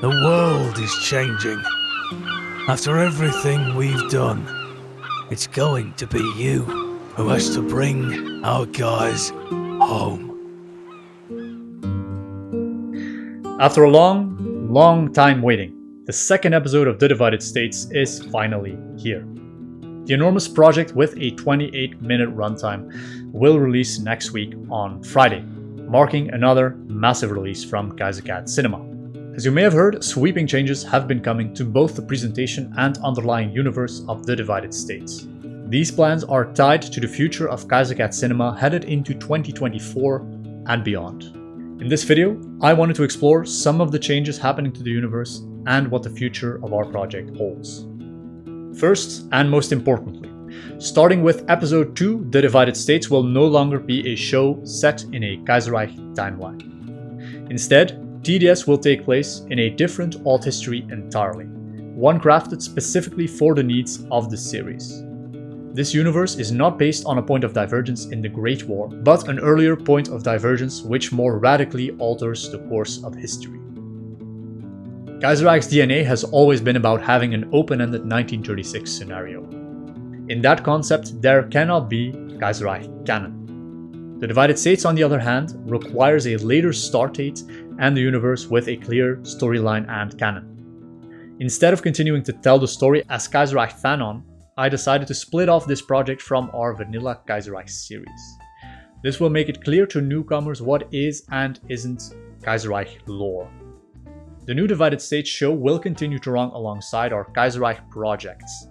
The world is changing. After everything we've done, it's going to be you who has to bring our guys home. After a long time waiting, the second episode of The Divided States is finally here. The enormous project with a 28-minute runtime will release next week on Friday, marking another massive release from Kaiser Cat Cinema. As you may have heard, sweeping changes have been coming to both the presentation and underlying universe of The Divided States. These plans are tied to the future of Kaiser Cat Cinema headed into 2024 and beyond. In this video, I wanted to explore some of the changes happening to the universe and what the future of our project holds. First, and most importantly, starting with episode 2, The Divided States will no longer be a show set in a Kaiserreich timeline. Instead, TDS will take place in a different alt history entirely, one crafted specifically for the needs of the series. This universe is not based on a point of divergence in the Great War, but an earlier point of divergence which more radically alters the course of history. Kaiserreich's DNA has always been about having an open-ended 1936 scenario. In that concept, there cannot be Kaiserreich canon. The Divided States, on the other hand, requires a later start date and the universe with a clear storyline and canon. Instead of continuing to tell the story as Kaiserreich Fanon, I decided to split off this project from our vanilla Kaiserreich series. This will make it clear to newcomers what is and isn't Kaiserreich lore. The new Divided States show will continue to run alongside our Kaiserreich projects.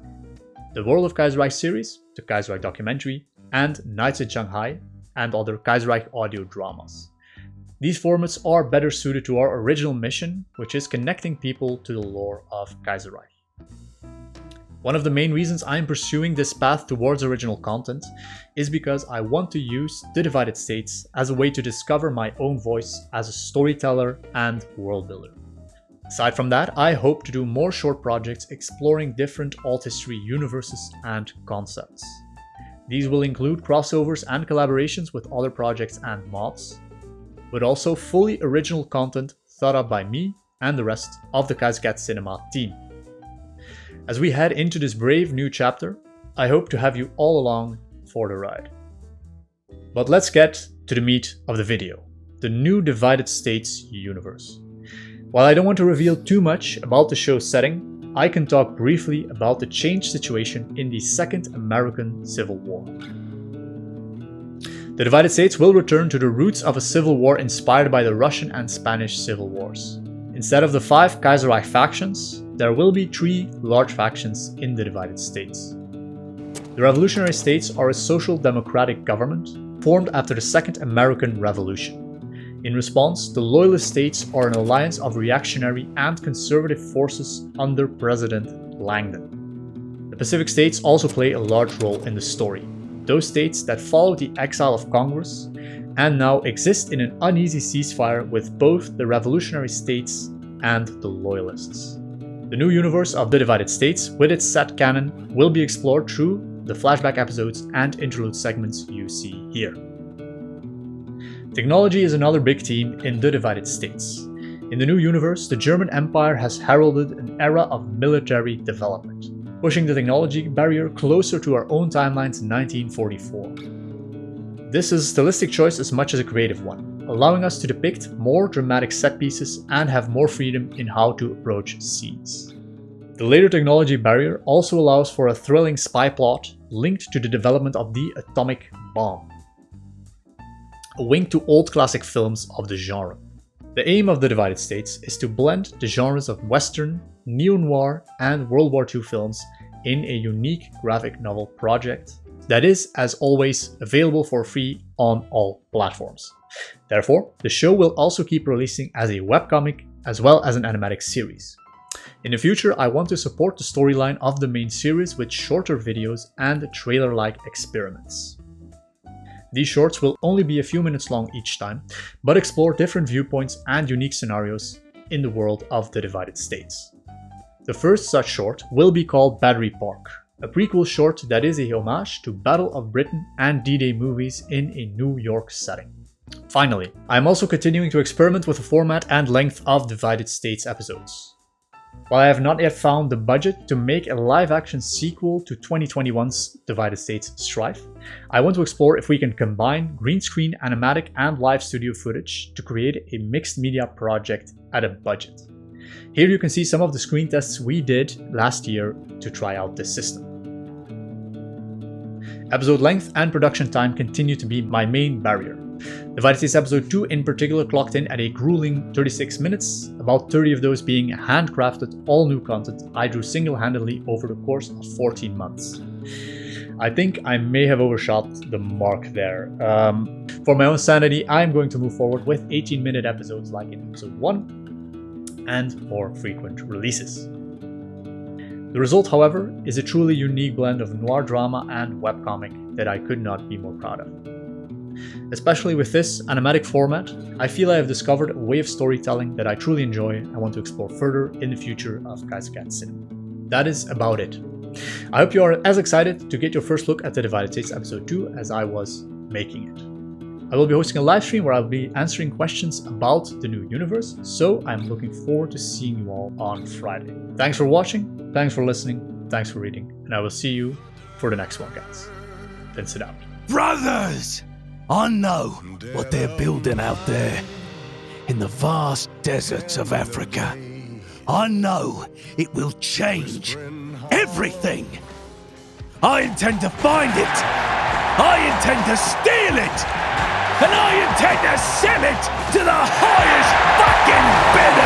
The World of Kaiserreich series, the Kaiserreich documentary, and Nights in Shanghai, and other Kaiserreich audio dramas. These formats are better suited to our original mission, which is connecting people to the lore of Kaiserreich. One of the main reasons I am pursuing this path towards original content is because I want to use The Divided States as a way to discover my own voice as a storyteller and world builder. Aside from that, I hope to do more short projects exploring different alt history universes and concepts. These will include crossovers and collaborations with other projects and mods, but also fully original content thought up by me and the rest of the Kaiser Cat Cinema team. As we head into this brave new chapter, I hope to have you all along for the ride. But let's get to the meat of the video, the new Divided States universe. While I don't want to reveal too much about the show's setting, I can talk briefly about the changed situation in the Second American Civil War. The Divided States will return to the roots of a civil war inspired by the Russian and Spanish civil wars. Instead of the 5 Kaiserreich factions, there will be 3 large factions in the Divided States. The Revolutionary States are a social democratic government formed after the Second American Revolution. In response, the Loyalist States are an alliance of reactionary and conservative forces under President Langdon. The Pacific States also play a large role in the story, those states that followed the exile of Congress and now exist in an uneasy ceasefire with both the Revolutionary States and the Loyalists. The new universe of The Divided States, with its set canon, will be explored through the flashback episodes and interlude segments you see here. Technology is another big theme in The Divided States. In the new universe, the German Empire has heralded an era of military development, pushing the technology barrier closer to our own timeline's 1944. This is a stylistic choice as much as a creative one, allowing us to depict more dramatic set pieces and have more freedom in how to approach scenes. The later technology barrier also allows for a thrilling spy plot linked to the development of the atomic bomb. A wink to old classic films of the genre. The aim of The Divided States is to blend the genres of Western, neo-noir, and World War II films in a unique graphic novel project that is, as always, available for free on all platforms. Therefore, the show will also keep releasing as a webcomic as well as an animatic series. In the future, I want to support the storyline of the main series with shorter videos and trailer-like experiments. These shorts will only be a few minutes long each time, but explore different viewpoints and unique scenarios in the world of The Divided States. The first such short will be called Battery Park, a prequel short that is a homage to Battle of Britain and D-Day movies in a New York setting. Finally, I am also continuing to experiment with the format and length of Divided States episodes. While I have not yet found the budget to make a live-action sequel to 2021's Divided States Strife, I want to explore if we can combine green screen, animatic, and live studio footage to create a mixed media project at a budget. Here you can see some of the screen tests we did last year to try out this system. Episode length and production time continue to be my main barrier. Divided States Episode 2 in particular clocked in at a grueling 36 minutes, about 30 of those being handcrafted, all new content I drew single-handedly over the course of 14 months. I think I may have overshot the mark there. For my own sanity, I'm going to move forward with 18-minute episodes like in Episode 1 and more frequent releases. The result, however, is a truly unique blend of noir drama and webcomic that I could not be more proud of. Especially with this animatic format, I feel I have discovered a way of storytelling that I truly enjoy and want to explore further in the future of Kaiser Cat Cinema. That is about it. I hope you are as excited to get your first look at the Divided States Episode 2 as I was making it. I will be hosting a live stream where I will be answering questions about the new universe, so I'm looking forward to seeing you all on Friday. Thanks for watching, thanks for listening, thanks for reading, and I will see you for the next one, guys. Vincent out. Brothers! I know what they're building out there in the vast deserts of Africa. I know it will change everything. I intend to find it. I intend to steal it. And I intend to sell it to the highest fucking bidder.